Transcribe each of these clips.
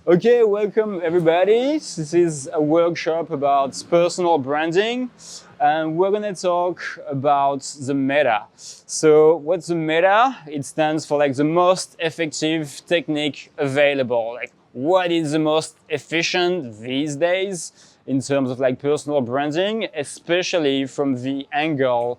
Okay, welcome everybody. This is a workshop about personal branding, and we're gonna talk about the meta. So, what's the meta? It stands for like the most effective technique available. Like, what is the most efficient these days in terms of like personal branding, especially from the angle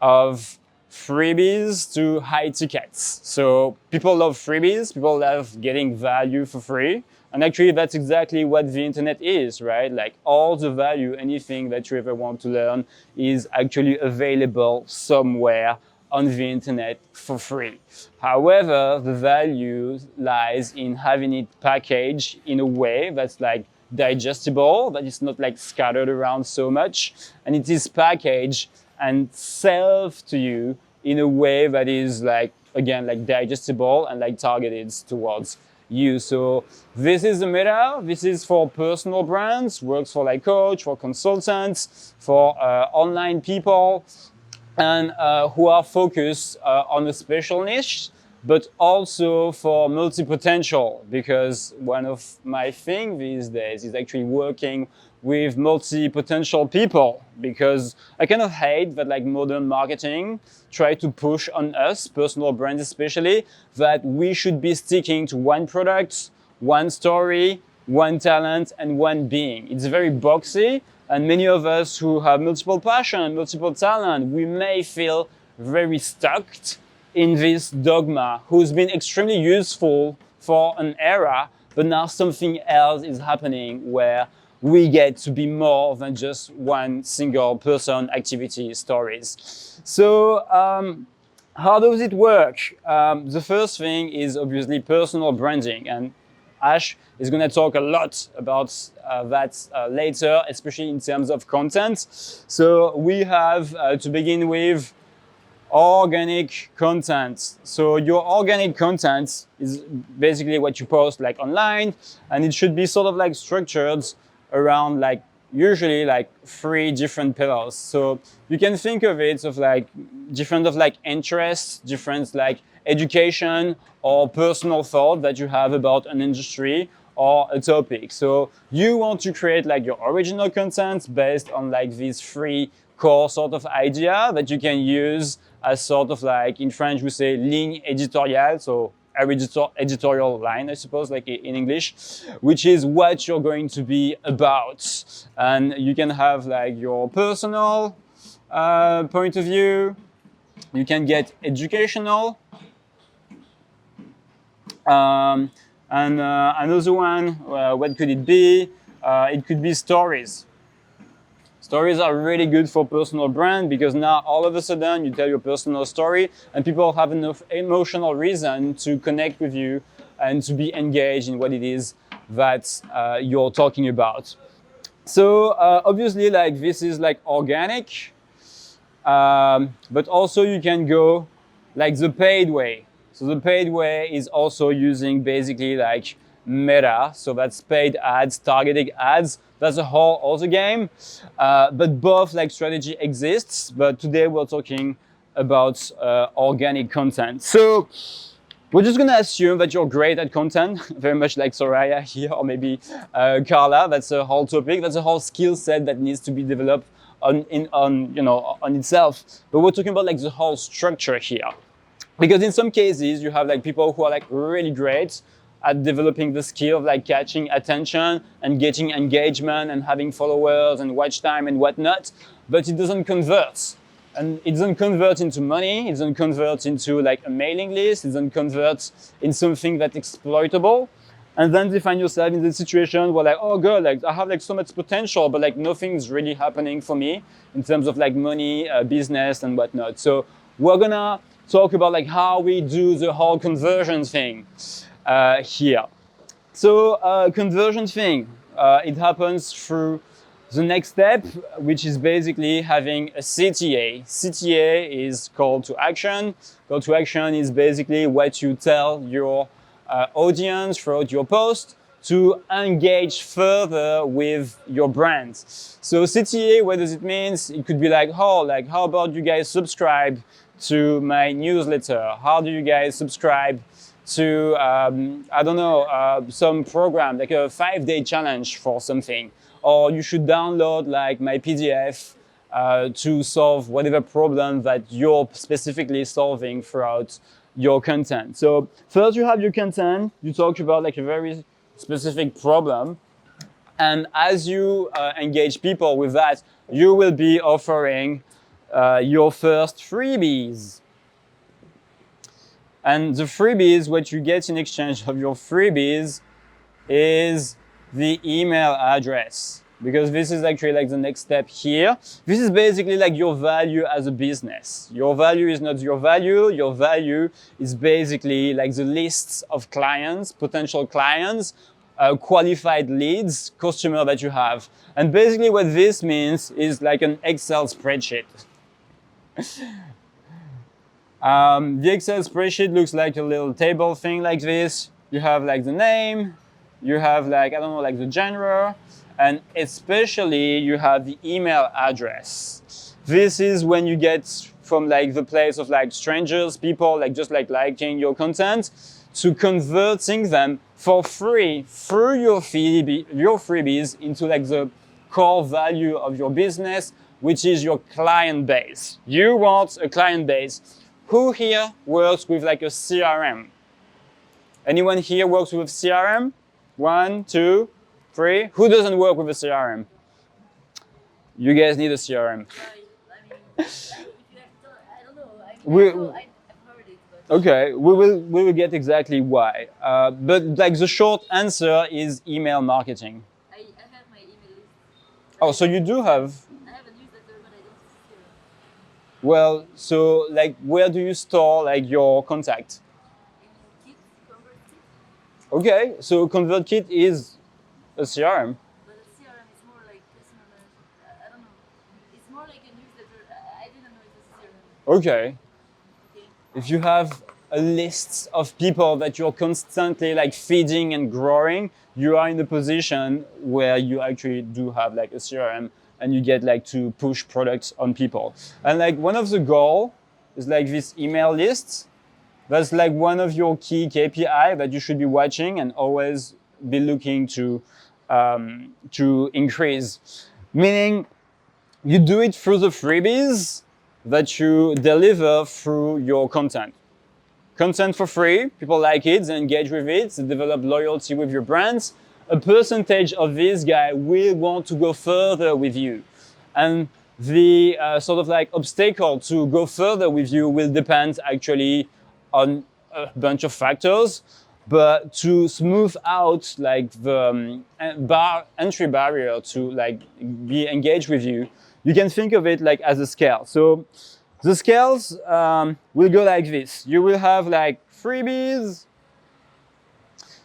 of freebies to high tickets. So people love freebies, people love getting value for free. And actually that's exactly what the internet is, right? Like all the value, anything that you ever want to learn is actually available somewhere on the internet for free. However, the value lies in having it packaged in a way that's like digestible, that is not like scattered around so much, and it is packaged and served to you in a way that is like, again, like digestible and like targeted towards you. So this is the meta. This is for personal brands, works for like coach, for consultants, for online people, and who are focused on a special niche, but also for multi-potential, because one of my things these days is actually working with multi-potential people, because I kind of hate that like modern marketing try to push on us, personal brands especially, that we should be sticking to one product, one story, one talent, and one being. It's very boxy, and many of us who have multiple passion, multiple talent, we may feel very stuck in this dogma, who's been extremely useful for an era, but now something else is happening where we get to be more than just one single person activity stories. So how does it work? The first thing is obviously personal branding, and Ash is going to talk a lot about that later, especially in terms of content. So we have to begin with organic content. So your organic content is basically what you post like online, and it should be sort of like structured around like usually like 3 different pillars. So you can think of it of like different of like interests, different like education or personal thought that you have about an industry or a topic. So you want to create like your original content based on like these 3 core sort of idea that you can use as sort of like, in French we say ligne éditoriale, so editorial line, I suppose, like in English, which is what you're going to be about. And you can have like your personal point of view, you can get educational, and another one, what could it be? It could be stories. Stories are really good for personal brand, because now all of a sudden you tell your personal story and people have enough emotional reason to connect with you and to be engaged in what it is that you're talking about. So obviously like this is like organic, but also you can go like the paid way. So the paid way is also using basically like meta, so that's paid ads, targeted ads. That's a whole other game, but both like strategy exists. But today we're talking about organic content. So we're just gonna assume that you're great at content, very much like Soraya here, or maybe Carla. That's a whole topic. That's a whole skill set that needs to be developed on itself. But we're talking about like the whole structure here, because in some cases you have like people who are like really great at developing the skill of like catching attention and getting engagement and having followers and watch time and whatnot, but it doesn't convert. And it doesn't convert into money, it doesn't convert into like a mailing list, it doesn't convert in something that's exploitable. And then you find yourself in the situation where like, oh god, like I have like so much potential, but like nothing's really happening for me in terms of like money, business and whatnot. So we're gonna talk about like how we do the whole conversion thing here. So conversion thing, it happens through the next step, which is basically having a CTA. CTA is call to action. Call to action is basically what you tell your audience throughout your post to engage further with your brand. So CTA, what does it mean? It could be like, oh, like how about you guys subscribe to my newsletter? How do you guys subscribe to, I don't know, some program, like a 5-day challenge for something. Or you should download like my PDF to solve whatever problem that you're specifically solving throughout your content. So first you have your content, you talk about like a very specific problem. And as you engage people with that, you will be offering your first freebies. And the freebies, what you get in exchange of your freebies is the email address, because this is actually like the next step here. This is basically like your value as a business. Your value is not your value is basically like the lists of clients, potential clients, qualified leads, customer that you have. And basically what this means is like an Excel spreadsheet. The Excel spreadsheet looks like a little table thing like this. You have like the name, you have like, I don't know, like the genre, and especially you have the email address. This is when you get from like the place of like strangers, people like just like liking your content, to converting them for free through your freebies into like the core value of your business, which is your client base. You want a client base. Who here works with like a CRM? Anyone here works with CRM? 1, 2, 3. Who doesn't work with a CRM? You guys need a CRM. I don't know. I've heard it. But Okay, we will get exactly why. But like the short answer is email marketing. I have my email list. Oh, so you do have. I have a newsletter, but I don't see it. Well, so like where do you store like your contact? In Kit, Convert Kit. Okay, so ConvertKit is a CRM. But a CRM is more like customer management. I don't know. It's more like a newsletter. I didn't know it was a CRM. Okay. Okay. If you have a list of people that you're constantly like feeding and growing, you are in the position where you actually do have like a CRM and you get like to push products on people. And like one of the goal is like this email list. That's like one of your key KPI that you should be watching and always be looking to increase. Meaning you do it through the freebies that you deliver through your content. Content for free, people like it, they engage with it, they develop loyalty with your brands. A percentage of this guy will want to go further with you. And the sort of like obstacle to go further with you will depend actually on a bunch of factors. But to smooth out like the entry barrier to like be engaged with you, you can think of it like as a scale. So the scales will go like this. You will have like freebies.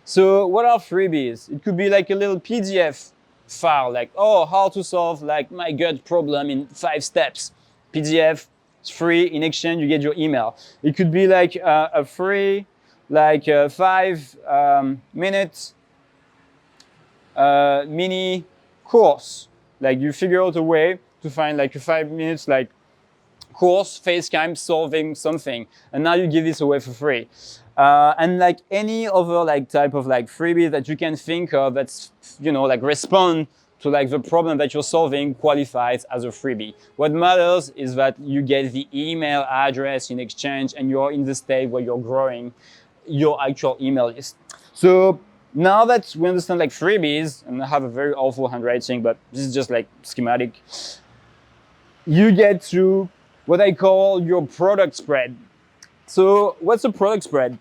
So what are freebies? It could be like a little PDF file, like, oh, how to solve like my gut problem in 5 steps. PDF, it's free. In exchange, you get your email. It could be like a free, like 5-minute mini course. Like you figure out a way to find like a 5 minutes like course, FaceTime solving something, and now you give this away for free. And like any other like type of like freebie that you can think of that's, you know, like respond to like the problem that you're solving qualifies as a freebie. What matters is that you get the email address in exchange and you're in the state where you're growing your actual email list. So now that we understand like freebies, and I have a very awful handwriting, but this is just like schematic, you get to what I call your product spread. So what's a product spread?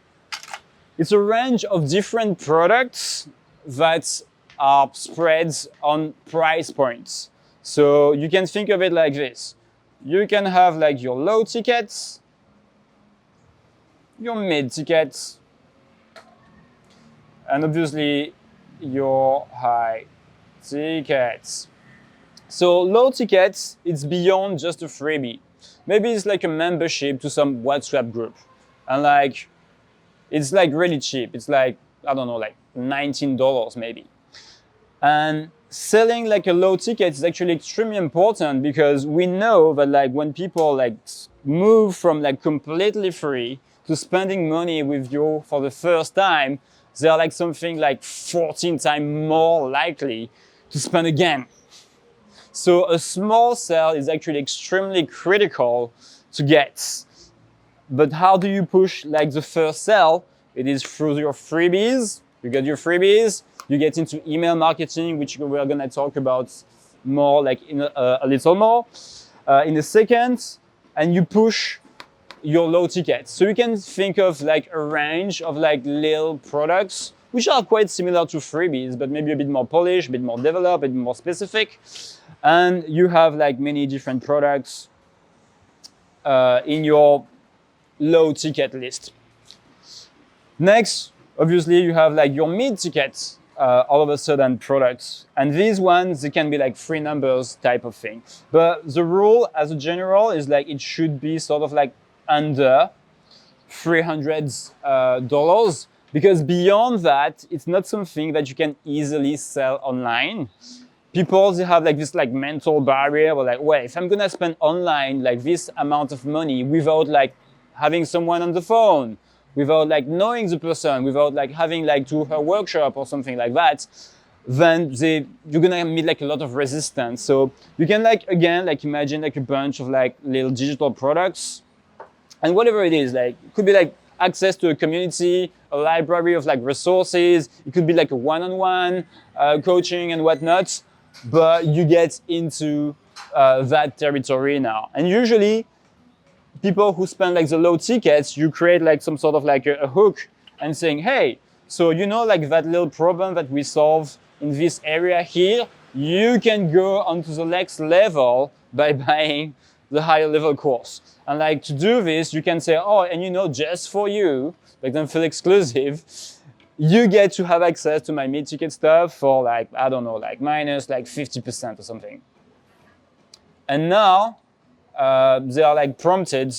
It's a range of different products that are spread on price points. So you can think of it like this. You can have like your low tickets, your mid tickets, and obviously your high tickets. So low tickets, it's beyond just a freebie. Maybe it's like a membership to some WhatsApp group. And like, it's like really cheap. It's like, I don't know, like $19 maybe. And selling like a low ticket is actually extremely important because we know that like when people like move from like completely free to spending money with you for the first time, they are like something like 14 times more likely to spend again. So a small sale is actually extremely critical to get. But how do you push like the first sale? It is through your freebies. You get your freebies, you get into email marketing, which we're gonna talk about more like in a little more in a second, and you push your low tickets. So you can think of like a range of like little products which are quite similar to freebies, but maybe a bit more polished, a bit more developed, a bit more specific. And you have like many different products in your low ticket list. Next, obviously, you have like your mid ticket all of a sudden products. And these ones, they can be like free numbers type of thing. But the rule as a general is like it should be sort of like under $300 because beyond that, it's not something that you can easily sell online. People, they have like this like mental barrier or like, well, if I'm gonna spend online like this amount of money without like having someone on the phone, without like knowing the person, without like having like to her workshop or something like that, then you're gonna meet like a lot of resistance. So you can like, again, like imagine like a bunch of like little digital products and whatever it is, like it could be like access to a community, a library of like resources. It could be like a one-on-one coaching and whatnot, but you get into that territory now. And usually people who spend like the low tickets, you create like some sort of like a hook and saying, hey, so you know like that little problem that we solve in this area here, you can go onto the next level by buying the higher level course. And like to do this, you can say, oh, and you know, just for you, like them feel exclusive, you get to have access to my mid-ticket stuff for like, I don't know, like minus like 50% or something. And now they are like prompted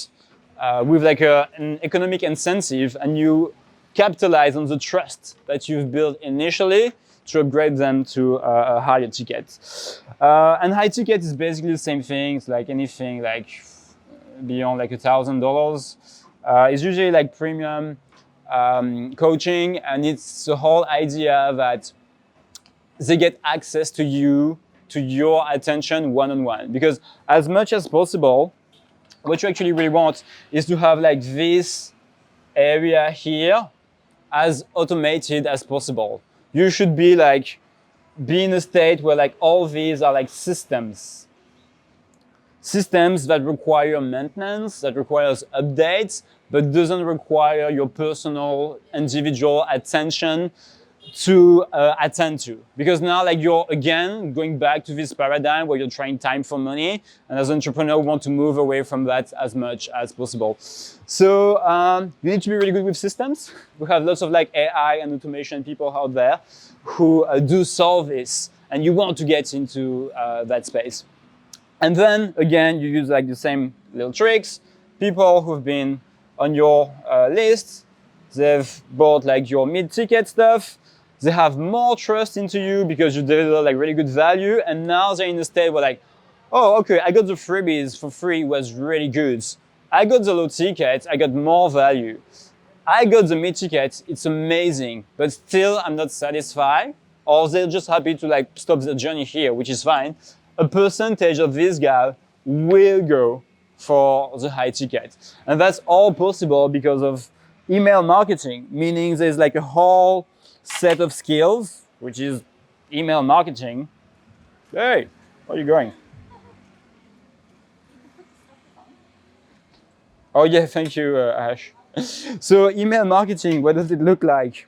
with like an economic incentive, and you capitalize on the trust that you've built initially to upgrade them to a higher ticket. And high ticket is basically the same thing. It's like anything like beyond like $1,000. It's usually like premium coaching, and it's the whole idea that they get access to you, to your attention one-on-one. Because as much as possible, what you actually really want is to have like this area here as automated as possible. You should be in a state where like all these are like systems that require maintenance, that requires updates, but doesn't require your personal individual attention to attend to. Because now like you're again going back to this paradigm where you're trying time for money, and as an entrepreneur we want to move away from that as much as possible. So you need to be really good with systems. We have lots of like AI and automation people out there who do solve this, and you want to get into that space. And then again, you use like the same little tricks. People who've been on your list, they've bought like your mid-ticket stuff. They have more trust into you because you deliver like really good value. And now they're in a state where like, oh, okay, I got the freebies for free, was really good. I got the low ticket, I got more value. I got the mid-ticket, it's amazing, but still I'm not satisfied. Or they're just happy to like stop the journey here, which is fine. A percentage of this guy will go for the high ticket. And that's all possible because of email marketing, meaning there's like a whole set of skills, which is email marketing. Hey, where are you going? Oh yeah, thank you, Ash. So email marketing, what does it look like?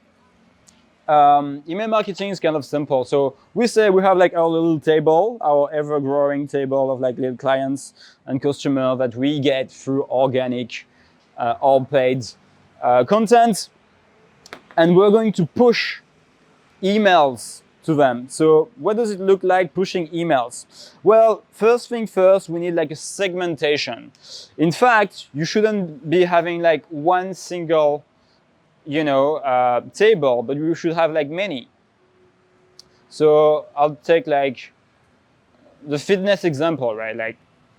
Email marketing is kind of simple. So we say we have like our little table, our ever-growing table of like little clients and customers that we get through organic or paid content. And we're going to push emails to them. So what does it look like pushing emails? Well, first thing first, we need like a segmentation. In fact, you shouldn't be having like one single table, but we should have like many. So I'll take like the fitness example, right? Like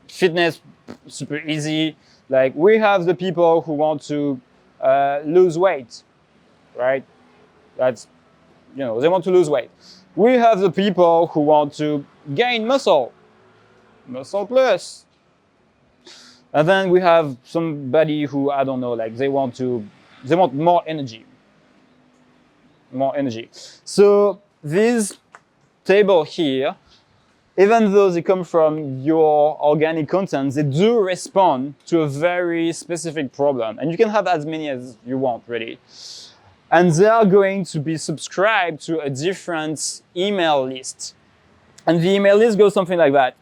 fitness, super easy. Like we have the people who want to lose weight, right? That's, you know, they want to lose weight. We have the people who want to gain muscle plus. And then we have somebody who, I don't know, like they want more energy. More energy. So this table here, even though they come from your organic content, they do respond to a very specific problem. And you can have as many as you want, really. And they are going to be subscribed to a different email list. And the email list goes something like that.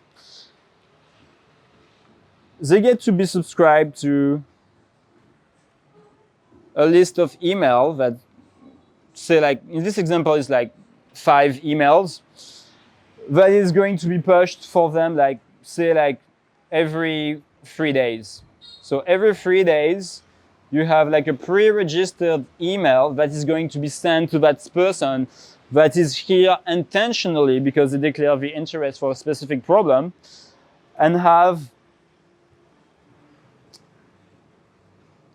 They get to be subscribed to a list of email that, say, like in this example, is like 5 emails that is going to be pushed for them, like, say, like every 3 days. So every 3 days, you have like a pre-registered email that is going to be sent to that person that is here intentionally because they declare the interest for a specific problem and have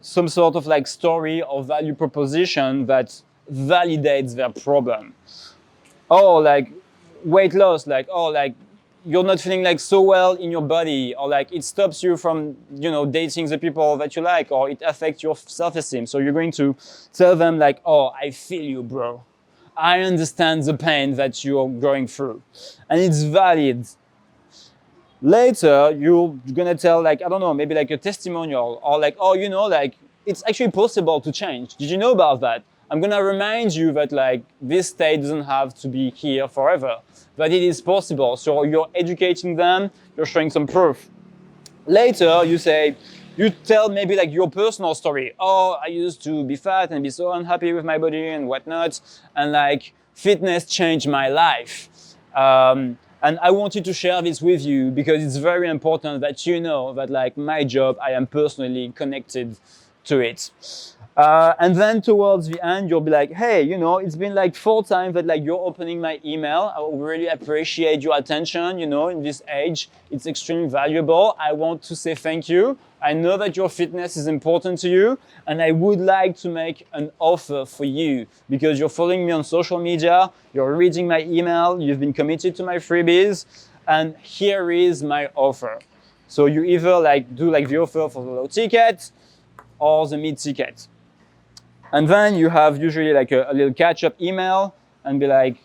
some sort of like story or value proposition that validates their problem. Oh, like weight loss, like, oh, like you're not feeling like so well in your body, or like it stops you from, you know, dating the people that you like, or it affects your self-esteem. So you're going to tell them like, oh, I feel you, bro. I understand the pain that you're going through. And it's valid. Later, you're gonna tell like, I don't know, maybe like a testimonial, or like, oh, you know, like it's actually possible to change. Did you know about that? I'm gonna remind you that like this state doesn't have to be here forever, that it is possible. So you're educating them, you're showing some proof. Later, you tell maybe like your personal story. Oh, I used to be fat and be so unhappy with my body and whatnot, and like fitness changed my life. And I wanted to share this with you because it's very important that you know that like my job, I am personally connected to it. And then towards the end, you'll be like, hey, you know, it's been like 4 times that like you're opening my email. I would really appreciate your attention, you know, in this age. It's extremely valuable. I want to say thank you. I know that your fitness is important to you, and I would like to make an offer for you because you're following me on social media, you're reading my email, you've been committed to my freebies, and here is my offer. So you either like do like the offer for the low ticket or the mid ticket. And then you have usually like a little catch-up email and be like,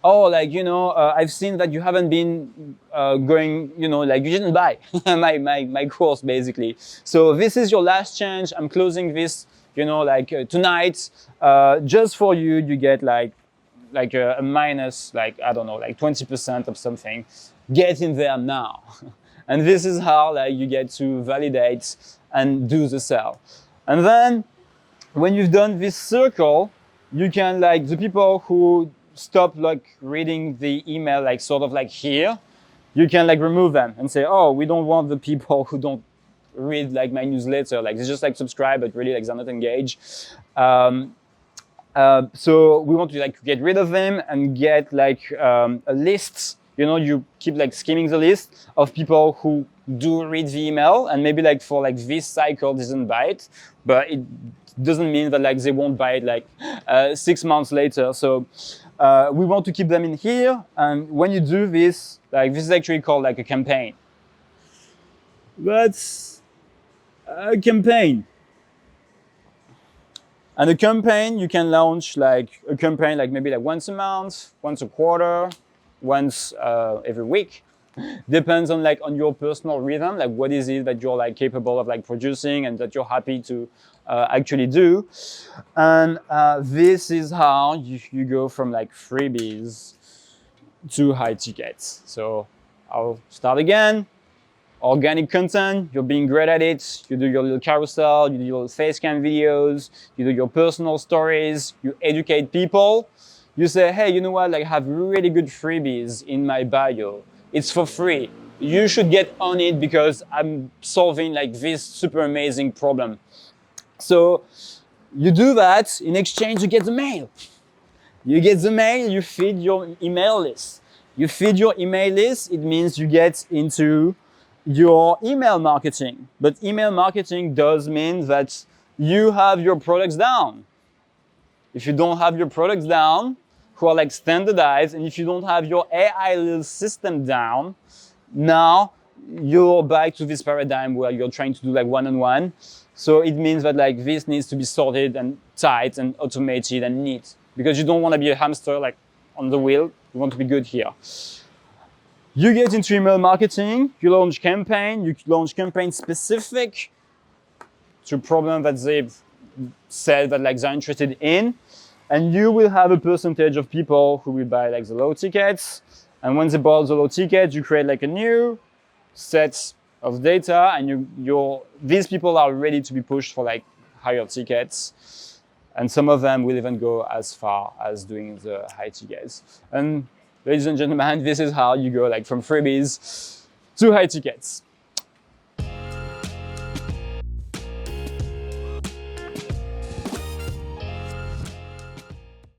oh, like, you know, I've seen that you haven't been going, you know, like you didn't buy my course basically. So this is your last chance. I'm closing this, you know, like tonight. Just for you, you get like a minus, like, I don't know, like 20% of something. Get in there now. And this is how like you get to validate and do the sell. And then when you've done this circle, you can like the people who stop like reading the email like sort of like here, you can like remove them and say, oh, we don't want the people who don't read like my newsletter, like they just like subscribe but really like they're not engaged. So we want to like get rid of them and get like a list. You know, you keep like skimming the list of people who do read the email and maybe like for like this cycle doesn't buy it, but it doesn't mean that like they won't buy it like 6 months later. So we want to keep them in here. And when you do this, like this is actually called like a campaign. That's a campaign. And a campaign, you can launch like a campaign like maybe like once a month, once a quarter, once every week. Depends on like on your personal rhythm, like what is it that you're like capable of like producing and that you're happy to actually do. And this is how you go from like freebies to high tickets. So I'll start again. Organic content, you're being great at it. You do your little carousel, you do your face cam videos, you do your personal stories, you educate people. You say, hey, you know what, like I have really good freebies in my bio. It's for free. You should get on it because I'm solving like this super amazing problem. So you do that, in exchange you get the mail. You get the mail, you feed your email list. You feed your email list, it means you get into your email marketing. But email marketing does mean that you have your products down. If you don't have your products down, who are like standardized, and if you don't have your AI little system down, now you're back to this paradigm where you're trying to do like one-on-one. So it means that like this needs to be sorted and tight and automated and neat, because you don't want to be a hamster like on the wheel. You want to be good here. You get into email marketing, you launch campaign, you launch campaign specific to a problem that they've said that like they're interested in, and you will have a percentage of people who will buy like the low tickets. And when they bought the low tickets, you create like a new set of data, and these people are ready to be pushed for like higher tickets. And some of them will even go as far as doing the high tickets. And ladies and gentlemen, this is how you go like from freebies to high tickets.